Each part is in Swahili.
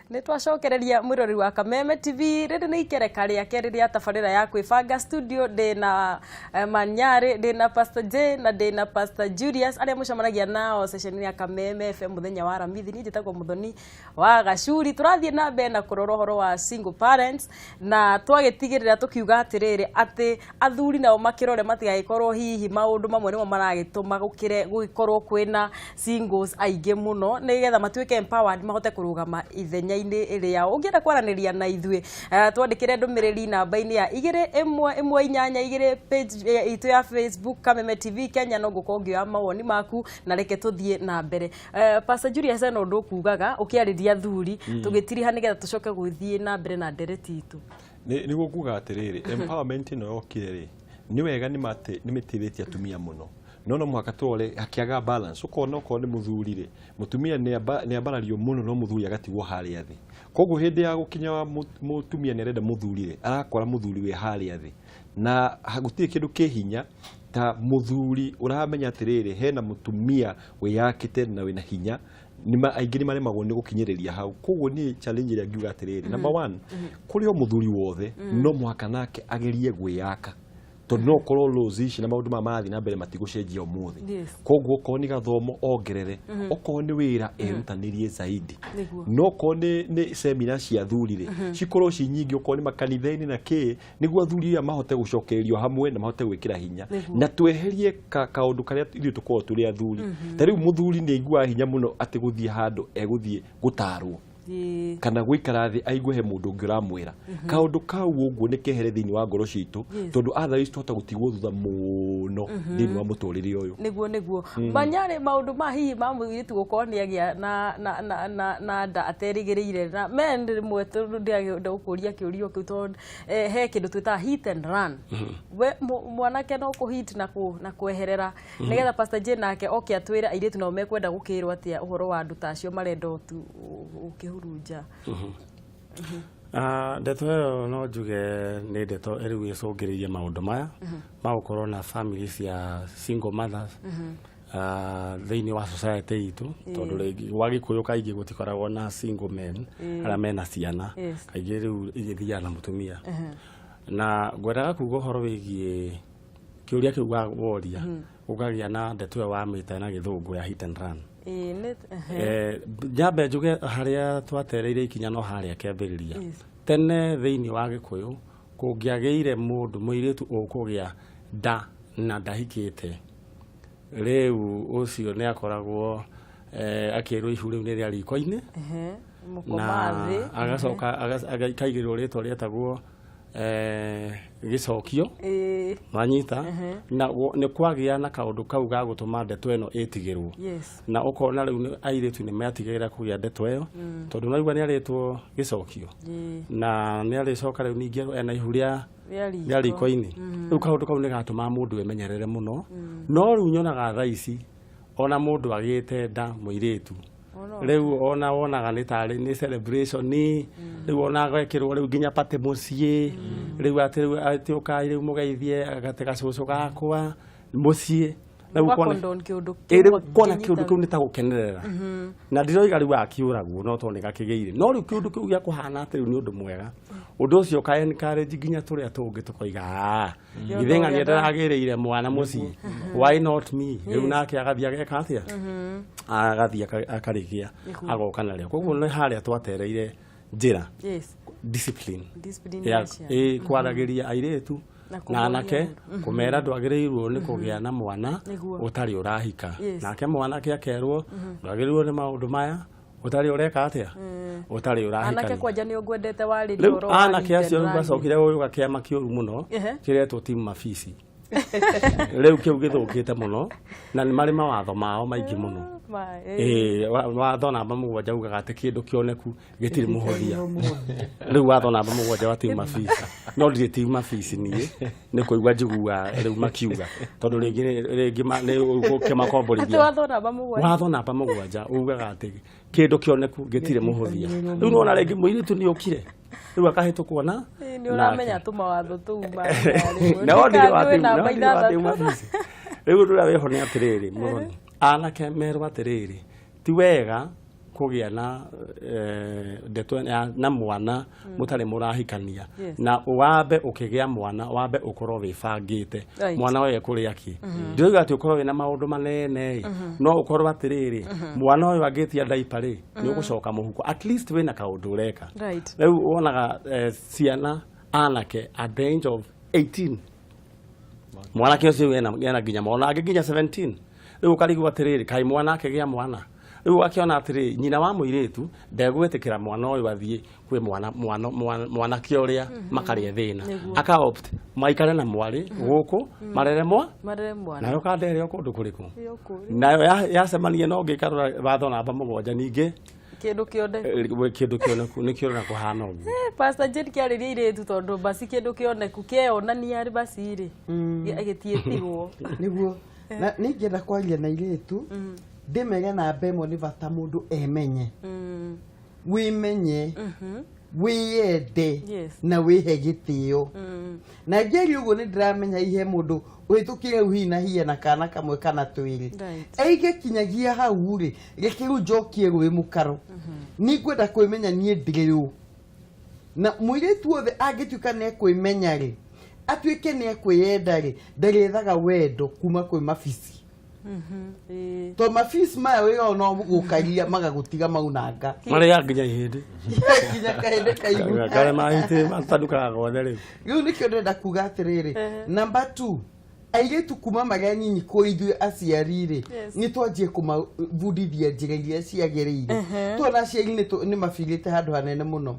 Nitwacokereria mwirori wa Kameme TV riri ni ikereka ria keri ria tabarira ya kwibanga studio ndina Manyari ndina Pastor J na ndina Pastor Julius aria mucamanagia nao session ya Kameme FM muthenya wa Ramithi ni njitagwo Muthoni wa Gacuri turathie na mbere na kurora horo wa single parents na twagitigirira tukiuga atiriri ati athuri nao makirore matigagikorwo hihi maundu mamwe nimo maragituma gugikorwo kwina singles aige muno nigetha matuike empowered mahote kurugama ithenya-ini iria ungienda kwaraniria na ithue twandikire ndumiriri namba-ini ya 2112 page itu ya Facebook Kameme TV Kenya no gukongio mawoni maku na reke tuthie na mbere. Pastor Julius no ndukugaga ukiariria thuri tugitiriha nigetha tucoke guthie na mbere na ndereti itu ni gukuga atiriri empowerment no yokire ri ni wega ni mitithiti atumia muno no mwaka tole akiaga balance ukona ni muthurire mutumia ni abarario muno no muthuri agatigwo hari athi koguo hindi ya gukinya mutumia ni arenda muthurire arakora muthuri we hari athi na hagutie kindu kihinya ta muthuri uramenya atiriri hena mutumia we yakite na wina hinya nima aingĩ ni maremagwo ni gukinyiriria hau koguo ni challenge ĩrĩa ngiuga atiriri number 1 kuri o muthuri wothe no mwaka nake agerie gwiyaka to no korwo lozishi na maundu mamathi na mbere matigucenjia umuthi koguo ko ni gathomo ongerere oko ni wira erutanirie zaidi no ko ni seminar cia thurire cikorwo ci nyingi oko ni makanitha-ini na ki niguo athuri ya mahote gucokerio hamwe na mahote gwikira hinya na tweherie kaundu karia ithu tukorwo turi athuri ta riu muthuri ni igua hinya muno ati guthie handu eguthie gutarwo kana gwikara thi aigwe he mundu ngiramwira kaundu kau uguo ni kehere thini wa ngoro citu tondu otherwise tota gutigwo thutha muno thini wa muturire uyu niguo Manyari maundu mahihi mamwiritu gukorwo ni agia na nda aterigiriire na men mwetu ndia ukuria kiurio kiu tondu he kindu twita hit and run we mwanake no kuhit na kweherera nigetha Pastor J nake oke atwira airitu no mekwenda gukirwo atia uhoro wa ndu tacio marendo tu ukihurunja ndeto ĩyo no njuge nĩ ndeto ĩrĩ ĩcũngĩrĩirie maũndũ maya ma gũkorwo na families ya single mothers thĩinĩ wa society itũ tondũ rĩngĩ wa Gĩkũyũ kaingĩ gũtikoragwo na single men arĩa mena ciana kaingĩ rĩu igĩthiaga na mũtumia na ngwendaga kuuga ũhoro wĩgiĩ kĩũria kĩu woria ũkagĩa na ndeto ĩyo wamĩta na Gĩthũngũ ya hit and run jambe njuge haria twatereire ikinya no haria kĩambĩrĩria tene thĩinĩ wa Gĩkũyũ kũngĩagĩire mũndũ mũirĩtu ũkũgĩa nda na ndahikĩte rĩu ũcio nĩ akoragwo akĩrwo ihu rĩu nĩ rĩa riko-inĩ na agacoka akaigĩrwo rĩtwa rĩetagwo gĩcokio manyita na nĩ kwagĩa na kaũndũ kau ga gũtũma ndeto ĩno ĩtigĩrwo na ũkona rĩu airĩtu nĩ metigĩra kũgĩa ndeto ĩyo tondũ naigua nĩ arĩtwo gĩcokio na nĩ arĩcoka rĩu ningĩ ena ihu rĩa riko-inĩ rĩu kaũndũ kau nĩ gatũma mũndũ emenyerere mũno no rĩu nyonaga thaa ici ona mũndũ agĩte nda mũirĩtu rĩu ona wonaga nĩ tarĩ nĩ celebration rĩu ona gwekĩrwo rĩu nginya party mũciĩ rĩu atĩ ũkai rĩu mũgeithie agatega cũcũ gakwa mũciĩ rĩu kona kĩũndũ kĩu nĩ ta gũkenerera na ndiroiga rĩu akiũragwo no tondũ nĩ gakĩgĩire no rĩu kĩũndũ kĩu gĩa kũhana atĩ rĩu nĩ ũndũ mwega ũndũ ũcio ka encourage nginya tũrĩa tũngĩ tũkoiga githĩ ng'ania ndaragĩrĩire mwana mũciĩ why not me rĩu nake agathiĩ ageka atĩa agathiĩ akarĩkia agoka narĩo koguo nĩ harĩa twatereire njĩra discipline kwaragĩria airĩtu na anake kumera ndwagĩrĩirwo nĩ kũgĩa na mwana ũtarĩ ũrahika nake mwanake akerwo ndwagĩrĩirwo nĩ maũndũ maya ũtarĩ ũreka atĩa ũtarĩ ũrahika anake kwanja nĩ ũngwendete warĩria ũhoro wa anake acio rĩu gacokire gũka kĩama kĩũru mũno kĩretwo team mabici rĩu kĩu gĩthũkĩte mũno na nĩ marĩ mawatho mao maingĩ mũno watho namba 7 ugaga atĩ kĩndũ kĩoneku gĩtirĩ mũhoria rĩu watho namba 7 wa team mabici no ndirĩ team mabici niĩ nĩ kũigua njigua rĩu makiuga tondũ rĩngĩ nĩ gũkĩmakomborithia watho namba 7 ugaga atĩ kĩndũ kĩoneku gĩtirĩ mũhoria rĩu nona rĩngĩ mũirĩtu nĩ ũkire rĩu akahĩtũkwo na nĩ ũramenya tũmawatho tũu no ndirĩ wa team mabici rĩu ndũrĩa weho nĩ atĩrĩrĩ Mũthoni anake merwo atĩrĩrĩ ti wega kugia na ndeto na mwana mutari murahikania na wabe ukigia mwana wabe ukorwo wibangite mwana we kuria ki ndio ati ukorwo na maundu manene no ukorwo atiriri mwana uyu agitia diaper ri ni ugucoka muhuko at least we na kaundu ureka riu wonaga ciana anake at the age of 18 mwana kĩocio wena nginya mwana nginya 17 riu ukarigwo atiriri kai mwana akĩgia mwana riu akiona atiriri nyina wa mũirĩtu ndegwĩtĩkĩra mwana ũyũ athie kwĩ mwana kĩoria makarĩa thĩna aka opt maikare na mwari gũkũ marere mwana nayo kandere kũndũ kũrĩkũ nayo yacemanie no ngĩkarora watho namba mũgwanja ningĩ kindu kione nä kä ona kå hana å Pastor Jane kä arä ria irä tu tondå basi kä ndå kä oneku keonania arä basi rä agä tiä tigwo nä guo nä ingä enda kwaria na irä tu ndä mege na mbemo nä bata må ndå emenye wä menye wĩyende na wĩhe gĩtĩo na ngeri ũguo nĩ ndĩramenya ihe mũndũ ũhĩtũkire uhi na hiya na kana kamwe kana twĩrĩ aige kinyagia hau rĩ reke rĩu njokie rũĩ mũkaro nĩ ngwenda kwĩmenya niĩ ndĩrĩ ũ na mũirĩtu wothe angĩtuĩka nĩ ekwĩmenya rĩ atuĩke nĩ ekwĩyenda rĩ ndarĩethaga wendo kuma kwĩ mabici to mafici maya wĩra no gũkaria magagũtiga maunanga marĩa nginya ihĩndĩ nginya kahĩndĩ kaigũ kare mahĩtĩ matanukaga gothe rĩu rĩu nĩkĩo ndĩrenda kuga atĩrĩrĩ number 2 airĩtu kuma marĩa nyinyi kũrĩ ithuĩ aciari rĩ nĩ twanjie kũmabundithia njĩra iria ciagĩrĩire tuona aciari nĩ mabirĩte handũ hanene mũno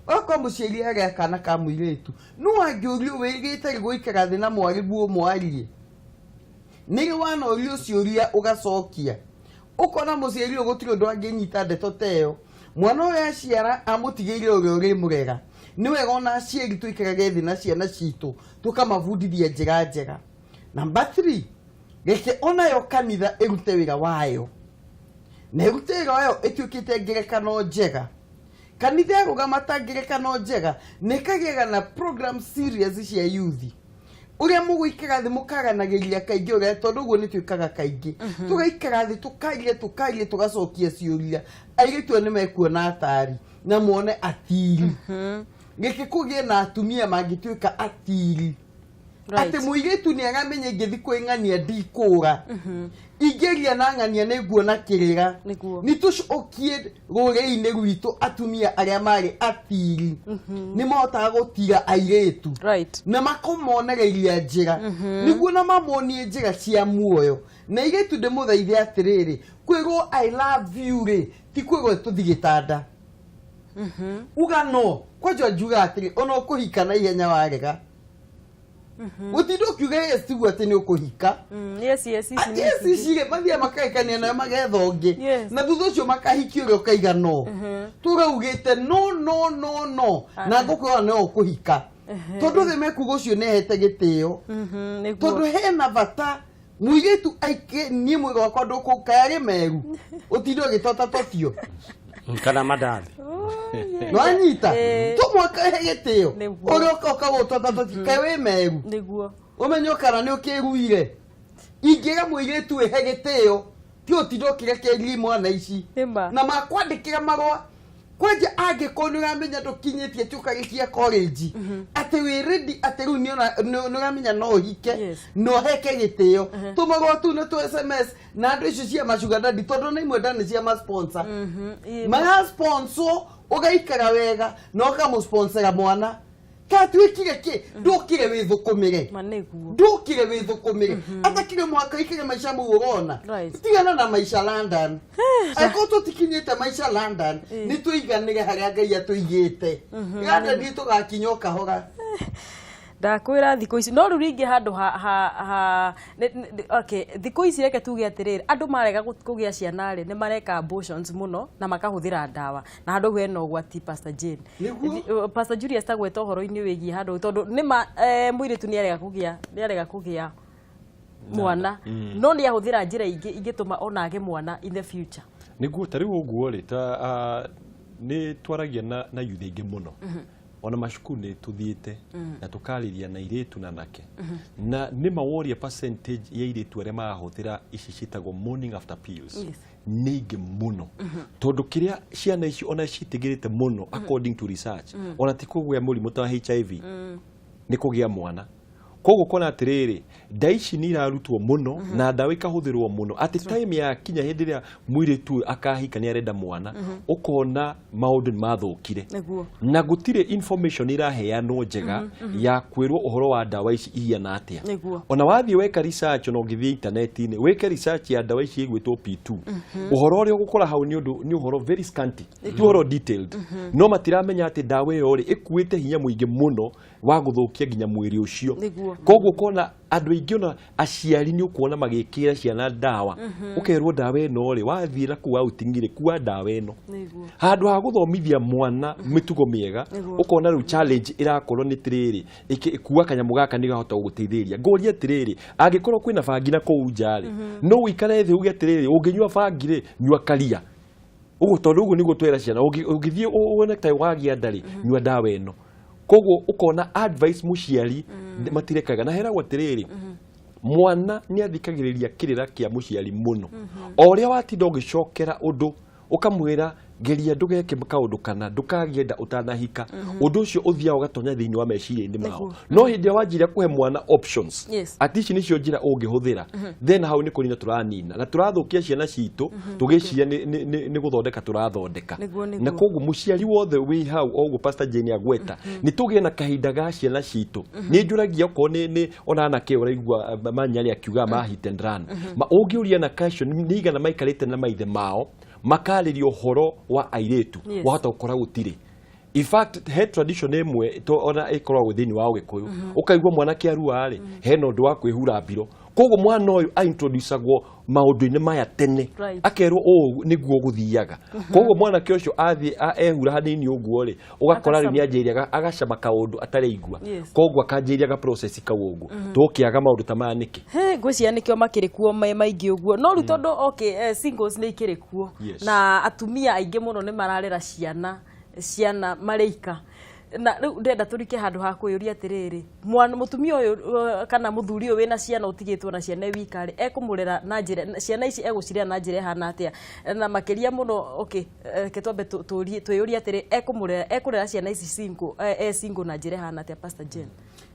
okorwo mũciari arĩa kana ka mũirĩtu no angĩũrio wĩrĩte gũikara thĩ na mwarimũ mwarie nĩrĩ wana ũrio ciũria ũgacokia ũkona mũciari ũyũ gũtirĩ ũndũ angĩnyita ndeto ta ĩyo mwana ũyũ aciara amũtigĩire ũrĩa ũrĩmũrera nĩ wega ona aciari tũikarage thĩ na ciana citũ tũkamabundithia njĩra njega number 3 reke onayo kanitha ĩrute wĩra wayo na ĩrute wĩra wayo ĩtuĩkĩte ngerekano njega kanitha ĩrũgama ta ngerekano njega nĩkagĩaga na program series cia youth uria mũgũikara thĩ mũkaranagĩria kaingĩ ũrĩa tondũ ũguo nĩ twĩkaga kaingĩ tũgaikara thĩ tũkarie tũgacokia ciũria airĩtu nĩ mekuona atari na muone atiri gĩkĩ kũgĩe na atumia mangĩtuĩka atiri atĩ mũirĩtu nĩ aramenya ingĩthi kwĩng'ania ndikũra ingĩria na ng'ania nĩ nguona kĩrĩra nĩ tũcokie rũrĩrĩ-inĩ rwitũ atumia arĩa marĩ atiri nĩ mahotaga gũtiga airĩtu na makomonereria njĩra nĩguo na mamonie njĩra cia muoyo na airĩtu ndĩmũthaithe atĩrĩrĩ kwĩrwo I love you rĩ ti kwĩrwo tũthi gĩtanda uga no kwanja njuga atĩrĩ ona ũkũhika na ihenya warega gũtinda ũkiuga yes tiguo atĩ nĩ ũkũhika yes cire mathiĩ makaikania nayo magetha ũngĩ na thutha ũcio makahiki ũrĩa ũkaiga no tũraugĩte no na ngũkwĩra no ũkũhika tondũ thĩ mekuga ũcio nĩ ahete gĩtĩo tondũ hena bata mũirĩtu aike niĩ mwĩga wakwa ndũkũkaya meru ũtinda ũgĩtota totio kana mandathi no anyita tumwakahe gĩtĩo ũrĩa ũkagũtota totio kaĩ wĩ meru ũmenyo kana nĩ ũkĩruire ingĩra mũirĩtu wĩhe gĩtĩo ti ũtinda ũkĩrekeria mwana ici na makwandĩkĩra marũa kwanja angĩkorwo nĩ ũramenya ndũkinyĩtie tũkarĩkia college atĩ wĩ ready atĩ rĩu nĩ ũramenya no ũhike no heke gĩtĩo tũmarũa tũu nĩ tũ SMS na andũ icio cia macuga daddy tondũ nĩ imwe ndani cia masponsor magasponsor ũgaikara wega na ũkamũsponsora mwana katuĩkire kĩ ndũkire wĩthũkũmĩre ndũkire wĩthũkũmĩre atakire mwaka ikire maisha mau ũrona tigana na maisha London akorwo tũtikinyĩte maisha London nĩ tũiganĩre harĩa Ngai atũigĩte London nĩ tũgakinya o kahora ndakwĩra thikũ ici no rĩu rĩngĩ handũ okay thikũ ici reke tuge atĩrĩrĩ andũ marega kũgĩa ciana rĩ nĩ mareka abortions mũno na makahũthĩra ndawa na handũ hena ũgwati Pastor Jane Pastor Julius tagweta ũhoro-inĩ wĩgiĩ handũ tondũ nĩma mũirĩtu nĩ arega kũgĩa mwana no nĩ ahũthĩra njĩra ingĩ ingĩtũma onage mwana in the future nĩguo ta rĩu ũguo rĩ ta nĩ twaragia na youth ingĩ mũno ona mashukuru nĩ tũthiĩte na tũkarĩria na iretu na nake na nĩ maworia percentage ya iretu arĩa marahũthĩra ici citagwo morning after pills nĩ ingĩ mũno tondũ kĩrĩa ciana ici ona citigĩrĩte mũno according to research ona ti kũgĩa mũrimũ ta HIV nĩ kũgĩa mwana koguo kona atiriri ndawa ici nĩ irarutwo mũno na ndawa ikahũthĩrwo mũno at time ya kinya hĩndĩ ĩrĩa mũirĩtu akahika nĩ arenda mwana ũkona maũndũ mathũkire na gũtirĩ information iraheanwo njega ya kwĩrwo ũhoro wa ndawa ici ihana atĩa ona wathiĩ weka research ona ũngĩthiĩ internet-inĩ weke research ya ndawa ici ĩgwĩtwo P2 ũhoro ũrĩa ũgũkora hau nĩ ũhoro very scanty ti ũhoro detailed no matiramenya atĩ ndawa ĩyo rĩ ĩkuĩte hinya mũingĩ mũno wa gũthũkia nginya mwĩrĩ ũcio koguo kona andũ aingĩ ona aciari nĩ ũkuona magĩkĩra ciana ndawa ũkerwo ndawa ĩno rĩ wathiĩ na kuwa outing-rĩ kuwa ndawa ĩno handũ ha gũthomithia mwana mĩtugo mĩega ũkona rĩu challenge ĩrakorwo nĩ tirĩrĩ kuwa kanyamũ gaka nĩ gahota gũgũteithĩrĩria ngoria tirĩrĩ angĩkorwo kwĩna bangi na kũu nja rĩ no wĩikare thĩ uge tirĩrĩ ũngĩnyua bangi rĩ nyua karia ũguo tondũ ũguo nĩguo twĩra ciana ũngĩthiĩ uone ta wagĩa ndarĩ nyua ndawa ĩno koguo ukona advice muciari matirekaga na heragwo tiriri mwana ni athikagiriria kirira kia muciari muno oria watinda ugicokera undu ukamwira geria ndugeke kaundu kana ndukagienda utanahika undu ucio uthia ugatonya thiini wa meciria-ini mao no hindi wanjira kuhe mwana options at least nicio njira ungihuthira then hau ni kunina turanina na turathukia ciana citu tugiciria ni guthondeka turathondeka na koguo muciari wothe wi hau oguo Pastor Jane agweta ni tugie na kahinda ga ciana citu ni njuragia ko ni ona anake uraigua manyari akiuga ma hit and run ma ungiuria na question ni igana maikarite na maithe mao makaririo horo wa airetu wahota gukora gutiri in fact he tradition emwe to ona ikorwa within wa Gikuyu ukaigwa mwana kiarua ri he no ndu wa kwihura mbiro koguo mwana uyu introduceagwo maundu-ini maya tene akerwo niguo guthiaga koguo mwana kä ucio athie ehura hanini uguo ri ugakora ri ni anjiria agacama kaundu atari igua koguo akanjiria ga process kau uguo tukiaga maundu ta maya niki ngwiciria nikio makiri kuo maingi uguo no ri tondu singles ni ikiri kuo na atumia aingi muno ni mararera ciana mareika na riu ndenda turike handu ha kuyuria atiriri mwana mutumia uyu kana muthuri uyu wina ciana utigitwo na ciana wikari ekumurera na njira ciana ici eguciria na njira hana atia na makiria muno ketwambe tuyuria atiri ekurera ciana ici single na njira hana atia Pastor Jane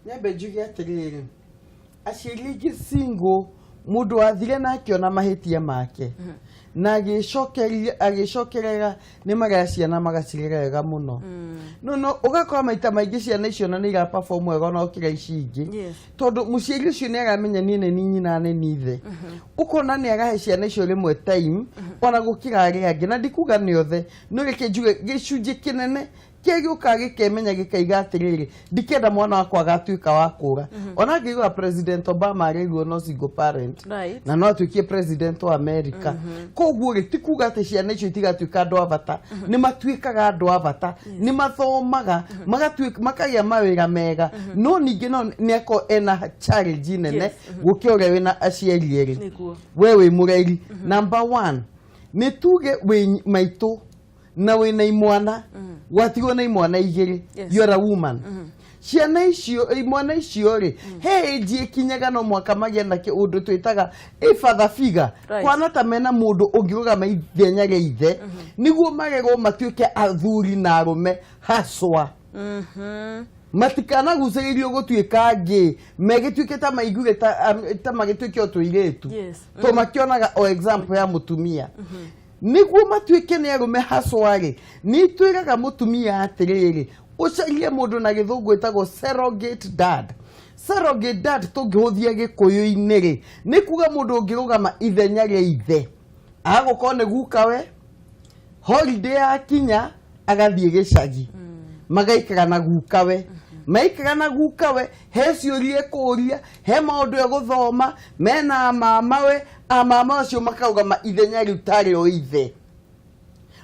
nyambe njuge atiriri aciari single mundu athire na akiona mahitia make na agicokerera ni magaciana magacirera wega muno no ugakora maita maingi ciana icio na ni ira perform wega no kira ici ingi tondu muciari ucio ni aramenya ni nyina ne nithe ukona ni agahe ciana icio rimwe time ona gukira ari angi na ndikuga ni othe no reke njuge gicunji kinene kiagiuka gikemenya gikaiga atiriri ndikenda mwana wakwa agatuika wa kura ona ngiuga President Obama ariguo no single parent na no atuikie President wa America koguo gitikuga ati ciana icio itigatuika andu abata ni matuikaga andu abata ni mathomaga magatuika makagia mawira mega no ningi no nieko ena challenge nene gukiore wina aciari eri wewe mureri number 1 ni tuge we maitu na wina imwana watigwo na imwana igiri you are a woman ciana icio imwana icio ri he njie kinyaga no mwaka magia na kiundu twitaga father figure kwana ta mena mundu ungiuga maithenya geithe niguo magego matuike athuri na arume haswa matikana guciririo gutuika ngi megituike ta maiguge ta magituike otuiretu to makionaga o example ya mutumia niguo matuike ni arume haswari ni twiraga mutumia atiriri ucarie mundu na githungu etagwo surrogate dad tungihuthia Gikuyu-ini ri ni kuga mundu ungirugama ithenya ria ithe agukoo ni gukawe holiday ya kinya agathie gicagi magaikara na gukawe maikara na gukawe he ciurie kuria he maundu ya guthoma mena mamawe amama acio makaugama ithenya riu tari o ithe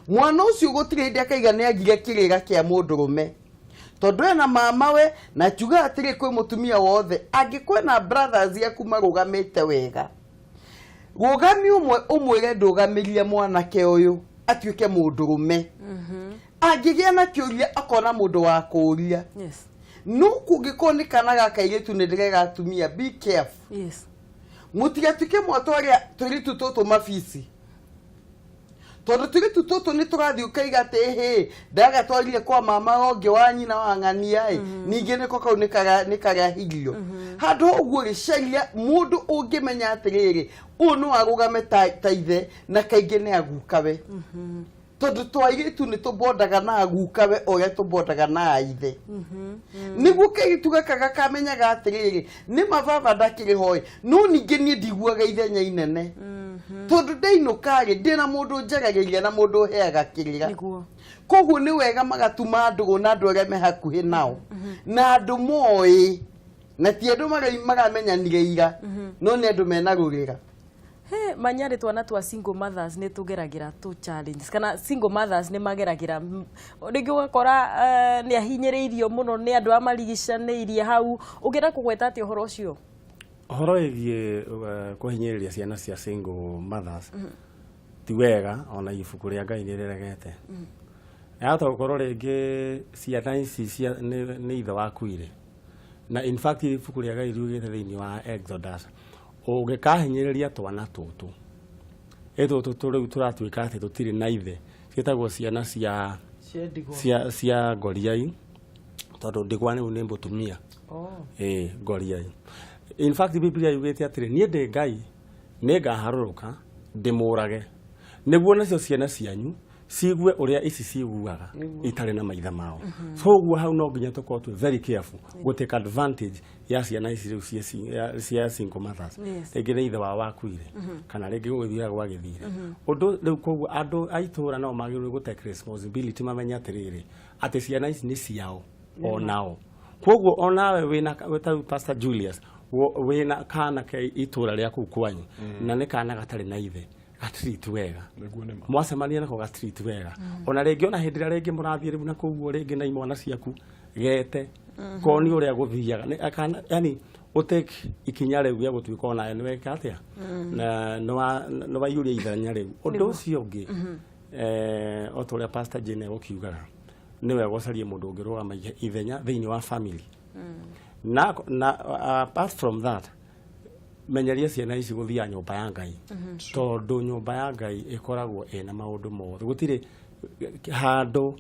mwana ucio gutire ndi akaiga ni agire kirira kia mundurume tondu ena mamawe na tuga atiri kwi mutumia wothe angikwena brothers yaku marugamite wega rugami umwire ndugamirie mwanake uyu atuike mundurume angĩgĩa na kĩũria akona mũndũ wa kũũria Yes. no kũngĩkorwo nĩ kana gaka airĩtu nĩ ndĩrega atumia be careful. Yes. Mũtigatuĩke mwatwarĩa tũirĩtu tũtũ mabici tondũ tũirĩtu tũtũ nĩ tũrathiĩ ũkaiga atĩ hĩ ndagatwarire kwa mama ũngĩ wa nyina wa ng'ania ningĩ nĩko kau nĩ karahirio handũ ũguo gĩcaria mũndũ ũngĩmenya atĩrĩrĩ ũũ no arũgame ta ithe na kaingĩ nĩ agukawe tondũ twairĩtu nĩ tũbondaga na agukawe ũrĩa tũbondaga na ithe nĩguo kairĩtu gaka gakamenyaga atĩrĩrĩ nĩ mababa ndakĩrĩ hoi no ningĩ niĩ ndiguaga ithenya inene tondũ ndĩinũkarĩ ndĩna mũndũ njaragĩria na mũndũ ũheaga kĩrĩra koguo nĩ wega magatuma ndũgũ na andũ arĩa me hakuhĩ nao na andũ moĩ na ti andũ maramenyanire ira no nĩ andũ mena rũrĩra. He Manyari twana twa single mothers nĩ tũgeragĩra tu challenges kana single mothers nĩ mageragĩra rĩngĩ ũgakora nĩ ahinyĩrĩirio mũno nĩ andũ amarigicanĩirie hau ũngĩenda kũgweta atĩ ũhoro ũcio ũhoro wĩgiĩ kũhinyĩrĩria ciana cia single mothers ti wega ona ibuku rĩa Ngai nĩ rĩregete yahota gũkorwo rĩngĩ ciana ici nĩ ithe wakuire na in fact ibuku rĩa Ngai riugĩte thĩinĩ wa Exodus ũngĩkahinyĩrĩria twana tũtũ tũtũ rĩu tũratuĩka atĩ tũtirĩ na ithe ciĩtagwo ciana cia ngoriai tondũ ndigwa nĩ mũtumia ngoriai. In fact Biblia yugĩte atĩrĩ niĩ ndĩ Ngai nĩ ngaharũrũka ndĩmũrage nĩguo nacio ciana cianyu cigue ũrĩa ici ciguaga itarĩ na maithe mao. Koguo hau no nginya tũkorwo twĩ very careful go take advantage ya ciana ici rĩu cia single mothers rĩngĩ nĩ ithe wao wakuire kana rĩngĩ gũgĩthiaga gwagĩthire ũndũ rĩu. Koguo andũ a itũũra no magĩrĩirwo gũ take responsibility mamenya atĩrĩrĩ atĩ ciana ici nĩ ciao onao. Koguo onawe wĩta Pastor Julius wĩna kana ke itũũra rĩa kũu kwanyu na nĩ kana gatarĩ na ithe gatreat wega mwacemania nako gatreat wega ona rĩngĩ ona hĩndĩ ĩrĩa rĩngĩ mũrathiĩ rĩu na kũu rĩngĩ na imwana ciaku gete koni ũrĩa gũthiaga yani ũtake ikinya rĩu gĩa gũtuĩka ona nĩ weka atĩa na nĩ waiyũria ithenya rĩu. Ũndũ ũcio ũngĩ o ta ũrĩa Pastor Jane gũkiugaga nĩ wega gũcaria mũndũ ũngĩrũgama ithenya thĩinĩ wa family na apart from that menyeria ciana ici gũthiaga nyũmba ya Ngai tondũ nyũmba ya Ngai ĩkoragwo ĩna maũndũ mothe gũtirĩ handũ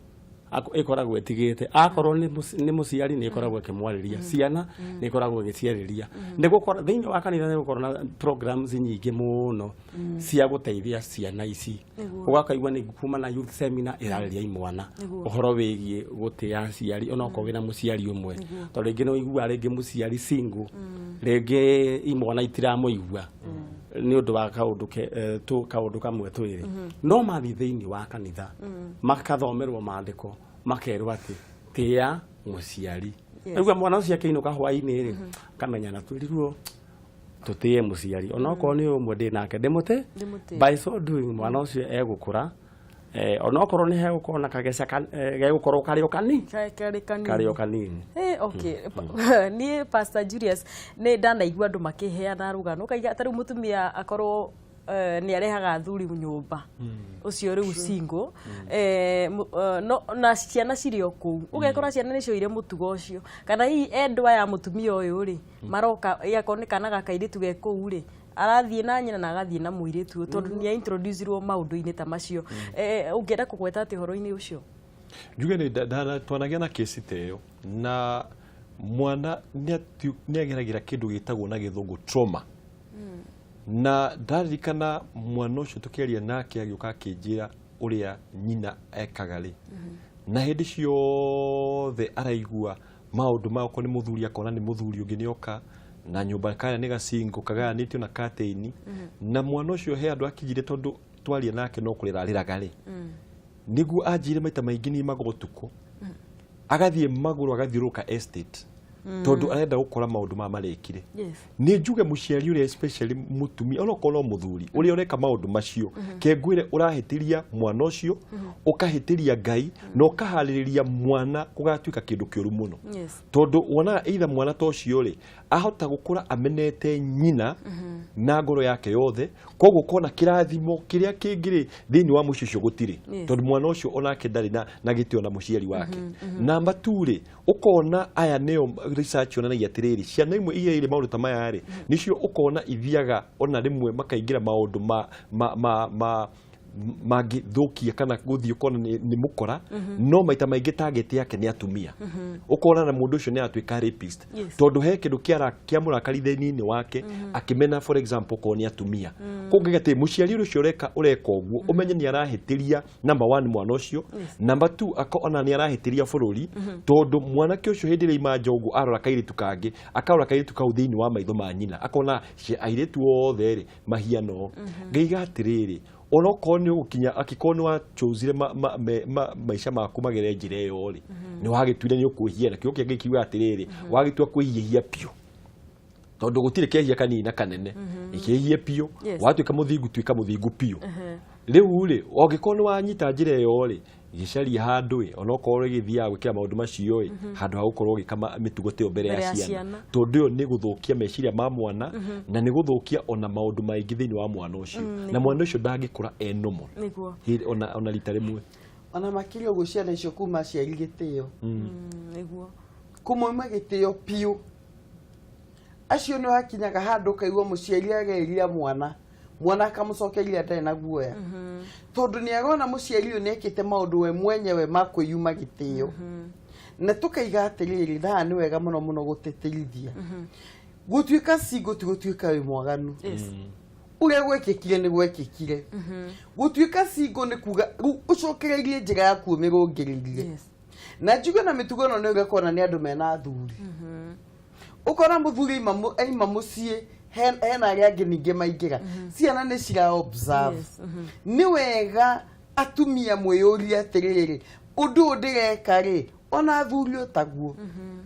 ĩkoragwo ĩtigĩte akorwo nĩ mũciari nĩ ĩkoragwo ĩkĩmwarĩria ciana nĩ ĩkoragwo ĩgĩciarĩria nĩ gũkorwo thĩinĩ wa kanitha nĩ gũkorwo na programs nyingĩ mũno cia gũteithia ciana ici ũgakaigua nĩ kuma na youth seminar ĩrarĩria imwana ũhoro wĩgiĩ gũtĩa aciari ona okorwo wĩna mũciari ũmwe tondũ rĩngĩ nĩ ũiguaga rĩngĩ mũciari single rĩngĩ imwana itiramũigua nĩ ũndũ wa kaũndũ kamwe twĩrĩ no mathiĩ thĩinĩ wa kanitha makathomerwo maandĩko makerwo atĩ tĩa mũciari rĩu mwana ũcio akĩinũka hwaĩ-inĩ rĩ kamenya na twĩrirwo tũtĩe mũciari ona okorwo nĩ ũmwe ndĩ nake ndĩmũtĩ by so doing mwana ũcio egũkũra ona okorwo nĩ hegũkorwo na kageca gegũkorwo karĩ o kanini. Okay niĩ Pastor Julius nĩ ndanaigua andũ makĩheana rũgano ũkaiga ta rĩu mũtumia akorwo nĩ arehaga athuri nyũmba ũcio rĩu single na ciana cirĩ o kũu ũgekora ciana nĩcio irĩ mũtugo ũcio kana hihi endwa ya mũtumia ũyũ rĩ maroka yakorwo nĩ kana gakairĩtu ge kũu rĩ arathiĩ na nyina na agathiĩ na mũirĩtu tondũ nĩ introducerwo maũndũ-inĩ ta macio ũngĩenda kũgweta atĩ ũhoro-inĩ ũcio njuge nĩ twanagĩa na kesi ta ĩyo na mwana nĩ ageragĩra kĩndũ gĩtagwo na gĩthũngũ trauma na ndarikana mwana ũcio tũkĩaria nake agĩũka akĩnjĩra ũrĩa nyina ekaga rĩ na hĩndĩ ciothe araigua maũndũ ma okorwo nĩ mũthuri akona nĩ mũthuri ũngĩ nĩoka na nyũmba kaya nĩ gacingo kagayanĩtio na katĩini na mwana ũcio he andũ akijire tondũ twaria nake no kũrĩra arĩraga rĩ nĩguo anjire maita maingĩ nĩ magũtukũ agathiĩ magũrũ agathiũrũka estate tondu arenda gukora maundu ma marekire ni njuge muciari uri especially mutumi ona kono muthuri uri ureka maundu macio kengwire urahitiria mwana ucio ukahitiria Ngai no kahaririria mwana kugatuika kindu kiuru muno tondu wona either mwana to cio ri ahota gukura amenete nyina na ngoro yake yothe koguo kona kirathimo kiria kingiri thini wa mucicio gutiri tondu mwana ucio onake ndari na gitio na muciari wake namba 2 ri ukona aya neo research onanagia atiriri ciana imwe iria iri maundu ta maya ri nicio ukona ithiaga ona rimwe makaingira maundu magithukia kana guthio kona ni mukora no maita maingi target yake ni atumia ukona na mundu ucio ni atuika rapist tondu he kindu kia murakaritheini wake akimena for example ko ni atumia kungigate muciari ucio ureka uguo umenye ni arahitiria number 1 mwana ucio number 2 akona ni arahitiria bururi tondu mwana ke ucio hindire ima njogu arora kairitu kangi akarora kairitu kau thiini wa maitho ma nyina akona airitu othe ri mahiano ngiga atiriri onoko ni ukinya akikoni wa chozire maisha maku magere njira yo ri ni wagituire ni ukuhia na kio kingi kiwa atiriri wagitua kwihia pio tondu gutire kehia kanini kanene ikehia pio watuika muthingu tuika muthingu pio riu ri ogikoni wanyita njira yo ri gicari handu onoko ri githia gwikira maundu macio handu ha gukorwo gikama mitugo te mbere ya ciana tondu yo ni guthukia meciria ma mwana na ni guthukia ona maundu maingi thini wa mwana ucio na mwana ucio ndangikura enomo niguo ona rita rimwe ona makiri go ciana icio kuma ciari gitio niguo kumwe gitio pio acio no hakinyaga handu kaigwa muciari ageiria mwana akamucokeria ndai na guoya tondu ni agona muciari uyu nekite maundu we mwenyewe makwiyuma gitio na tukaiga atiriri tha ni wega muno guteterithia gutuika singo tugutuika wi mwaganu uria gwekekire ni gwekekire gutuika singo ni kuga ucokereirie njira ya kumirungiririe na njuga na mitugo no ni ugakona ni andu mena athuri ukora muthuri ima mucie hena aria angi ningi maingira ciana ni cira observe ni wega atumia mwiyuria atiriri undu ndireka ri ona athuri otaguo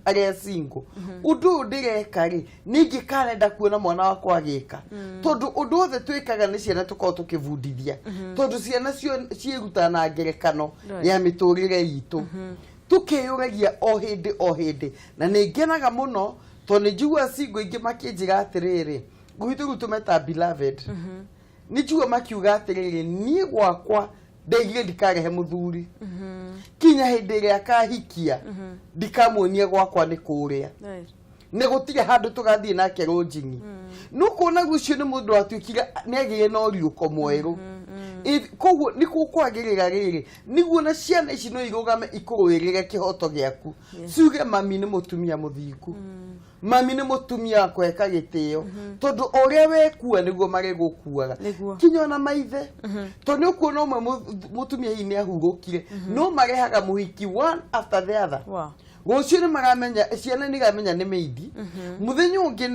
aria single undu ndireka ri ningi kalenda kuona mwana wakwa agika tondu undu othe twikaga ni ciana tukao tukivundithia tondu ciana ciiruta na ngerekano ya miturire itu tukiyuragia o hindi na ningenaga muno tondu njigua single ingi makinjiga atiriri guhitu tumeta beloved njigua makiuga atiriri ni gwakwa ndegire ndikarehe muthuri kinya hindi ria akahikia ndikamuonia gwakwa ni kuria ne gutire handu tugathie nake ronjini nukona gucio ni mundu atuikira ni agire no riuko mweru koguo ni kukwagirira riri niguo na ciana ici no irugame ikuruirire kihoto giaku ciuge mami ni mutumia muthingu mami ni mutumia kweka gitio tondu oria wekua niguo mari gukuaga kinya na maithe tondu ukuona umwe mutumia hii ni ahurukire no marehaga muhiki one after the other gocio ni maramenya ciana ni gamenya ni meidi muthenya ungi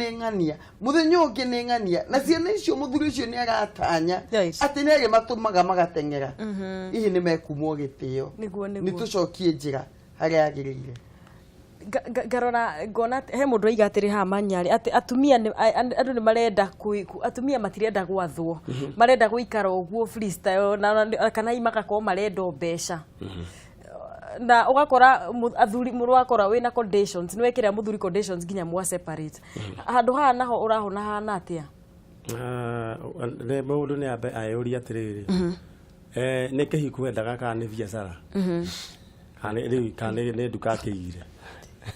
ni ngania na ciana icio muthuri icio ni agatanya ati ni age matumaga magatengera ihi ni mekumwo gitio ni tucokie njira haria agirire garora ngona he mundu aigatiri ha manyari ati atumia andu ni marenda atumia matirenda gwathwo marenda guikara uguo freestyle na kana imaka ko marenda mbeca na ugakora athuri murwakora wina conditions ni wekira muthuri conditions ginya mwa separate handu ha naho urahona hana atia le mundu ni abe ayuri atiriri ne kehiku endaga kana ni biashara kana ni duka kigire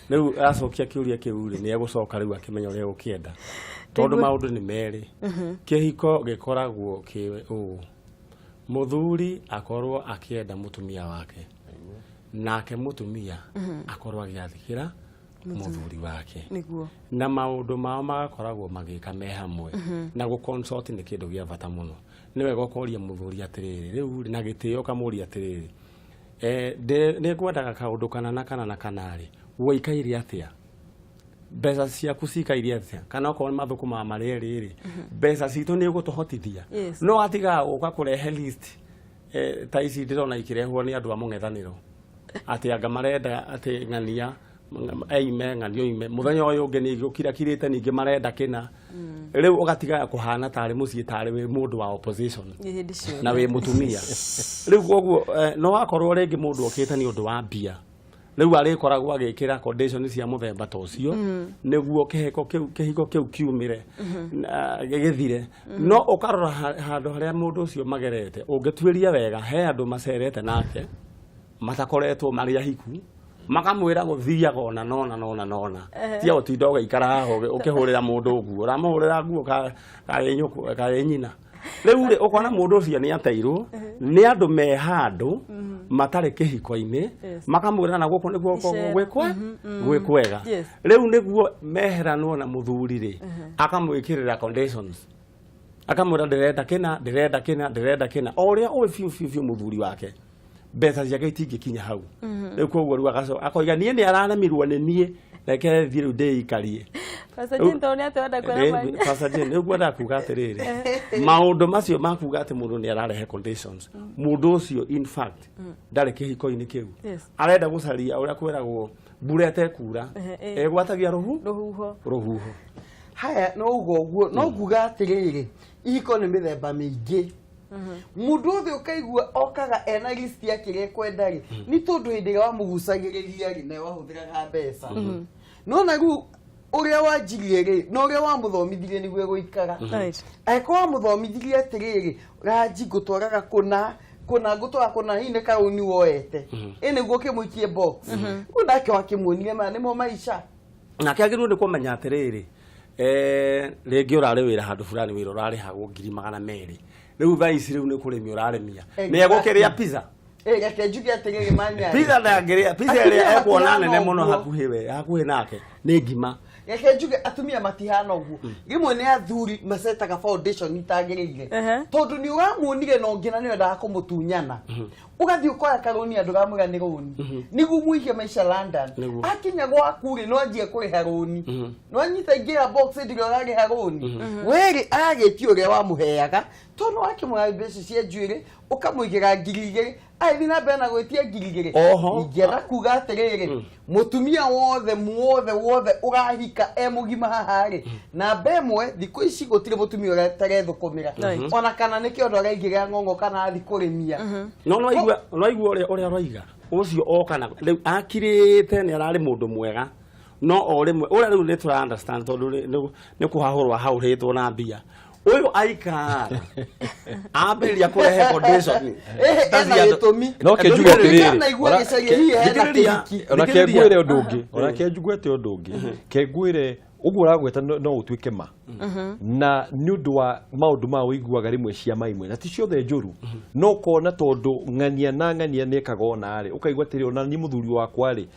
riu acokia kiuria kiuri ni egucoka riu akimenya uria ukienda tondu maundu ni meri kihiko gikoragwo ki muthuri akorwo akienda mutumia wake nake mutumia akorwo agiathikira muthuri wake na maundu mao magakoragwo magika me hamwe na gu consult ni kindu gia bata muno ni wega ukoria muthuri atiriri riu na gitio kamuria atiriri ne ngwendaga kaundu kana na kanari woikaire atia besa ciaku cikaire atia kana uko mathukuma mareriri besa citu ni gutuhotithia no atiga uka kurehe list ta ici ndirona ikirehwo ni andu a mungethaniro ati anga marenda ati ngania aime ng'anio ime muthenya uyu ungi ni gukira kirite ningi marenda kina riu ugatiga kuhana tari mucii tari wi mundu wa opposition na wi mutumia riu koguo no wakorwo ringi mundu okite ni undu wa mbia riu ari koragwo agikira condition cia muthemba ta ucio niguo kihiko kiu kiumire gigithire no ukarora handu haria mundu ucio magerete ungituiria wega he andu macerete nake matakoretwo mari ahiku makamwira guthiaga ona nona tia utinda ugaikara haho ukihurira mundu uguo uramuhurira nguo ka nyina riu ri ukona mundu ucio ni ateirwo ni andu me handu matare kihiko-ini makamwira na guko niguo gwekwega riu niguo meheranwo na muthuri ri akamwikirira conditions akamwira ndirenda kina oria o fiu muthuri wake beta ciake itingikinya hau riu koguo riu akoiga nie ni aranemirwo ni nie reke thiru ndeikarie Pasajento ni atwenda kwera pasajento ni gwada kuga atiriri maundu macio makuga ati mundu ni ararehe conditions mundu ucio in fact ndari kihiko-ini kiu arenda gucaria uria kwiragwo mbura etekura egwatagia ruhuho haya no uguo no kuga atiriri ihiko ni mithemba mingi mundu othe ukaigua okaga ena list yake ire kwendari ni tondu hindi wa mugucagiriria ri na wahuthiraga mbeca no na ru uria wanjirie ri no uria wa muthomithirie ni gwe guikara aiko wa muthomithirie atiriri raji gutwaraga kuna gutwara kuna hine kauni woete ene guo kimuikie box unake wakimuonire ma nimo maisha na kiagiru ni kumenya atiriri ringi urari wira handu fulani wira urari hagwo 200,000 riu thaici riu ni kurimi uraremia ni egukiria pizza reke njuge atiriri manya pizza na ngiria pizza ria ekuona nene muno hakuhi nake ni ngima reke njuge atumia matihana uguo rimwe ni athuri macetaga foundation itagirire tondu ni uramuonire no ngina ni wenda kumutunyana ugathi ukora karoni andu gamwira ni roni niguo muige maisha London akinya gwaku ri no anjie kuriha roni no anyita ingira box ndio aragiha roni weri agitio ria wamuheaga tondu akimwa mbeca cia njuire ukamuigira ngirigire aithi na bena gwitia ngirigire ingera kuga atiriri mutumia wothe urahika emugima hahari na bemwe thiku ici gutire mutumia ura tarethukumira ona kana nikio ndo araigira ngongo kana athi kurimia no igua uria roiga ucio okana riu akirite ni arari mundu mwega no o rimwe uria riu ni tura understand tondu ni kuhahurwa hauritwo na mbia uyu aikara aberia kurehe condition ena gitumi no kejuga atiriri na igua gicaria hihi hena kihiki ona kengwire undu ungi ona kenjugwete undu ungi kengwire uguo uragweta no utuike ma na ni undu wa maundu ma uiguaga rimwe cia maimwe na ti ciothe njuru no kona tondu ng'ania nekaga ona ri ukaigua tiri ona ni muthuri wakwa ri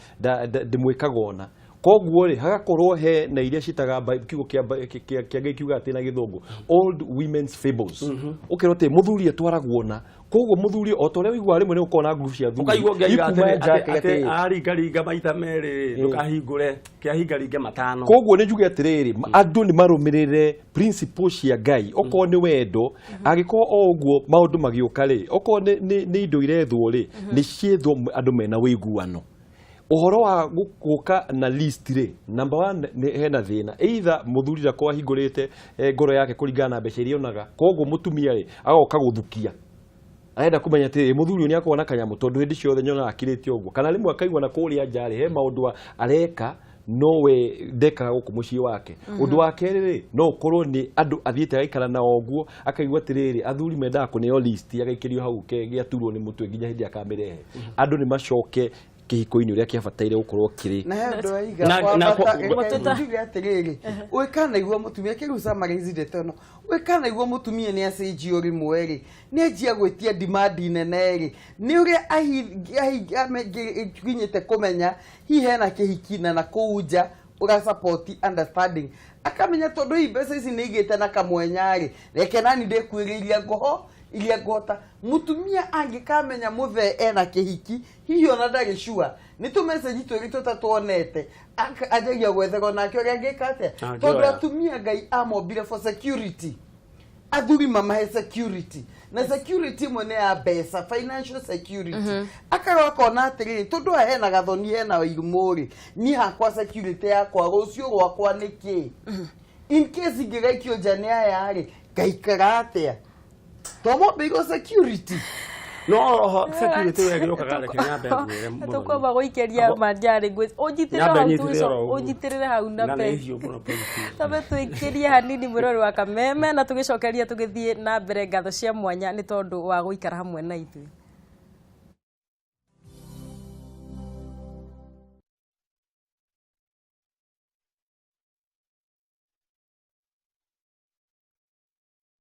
ndimwikaga ona koguo ri hagakorwo he na iria citaga kiugo kia kiuga ati na githungu old women's fables ukirote muthuri atwaragwo na koguo muthuri o tore wigwa rimwe ni ukona group cia thuri ukaigua ngai ati ari garinga maita meri ndukahingure kiahingaringe matano koguo ni njuge atiriri andu ni marumirire principles cia ngai oko ni wendo agiko oguo maundu magiuka ri oko ni indo irethwo ri ni ciethwo andu mena wiguano uhoro wa guka na list ri number 1 ni hena thina either muthuri ra kwa hingurite ngoro yake kuringana na mbeca iria onaga koguo mutumia ri agoka guthukia arenda kumenya ati muthuri ni akona kanyamu tondu hindi ciothe nyona akirite uguo kana rimwe akaigwa na kuria njari he maundu areka nowe ndeka guku mucii wake undu wa keri ri no ukorwo ni andu athiite agaikara na oguo akaigwa atiriri athuri mendaga kuneo list agaikirio hau ke aturwo ni mutwe nginya hindi akamirehe andu ni macoke kihiko-ini uria kiabataire gukorwo kiri na ndo aiga kwa njuge atiriri wikana igua mutumia kirusa magizide tono wikana igua mutumia ni acenjio rimwe ri ni ajia gwitia demand nene ri ni uria ahiginyite kumenya hi hena kihikina na kuuja ura support understanding akamenya tondu ibeca ici ni igite na kamwenyari reke nani ndekwiriria ngoho ilia gota mutumia angikamenya muthe ena kihiki hiyo na ndari shua ni tu message twiri tutatuonete ajagia gwethego nake uri angikate tondu atumia ngai amobire for security athuri mama he security na security mwene ya mbeca financial security akarwa kona atiri tondu hena gathoni hena irumuri ni hakwa security yakwa rucio gwakwa niki in case ingigaikio jane aya ri gaikara atia tomo bigo security no security wegiro kagare kinyambe ngwire tukoma guikeria manjari ngwe ujitirire hau na pe tabe tuikiria hanini murori wa Kameme na tugicokeria tugithie na mbere ngatho cia mwanya ni tondu wa guikara hamwe na ithuĩ.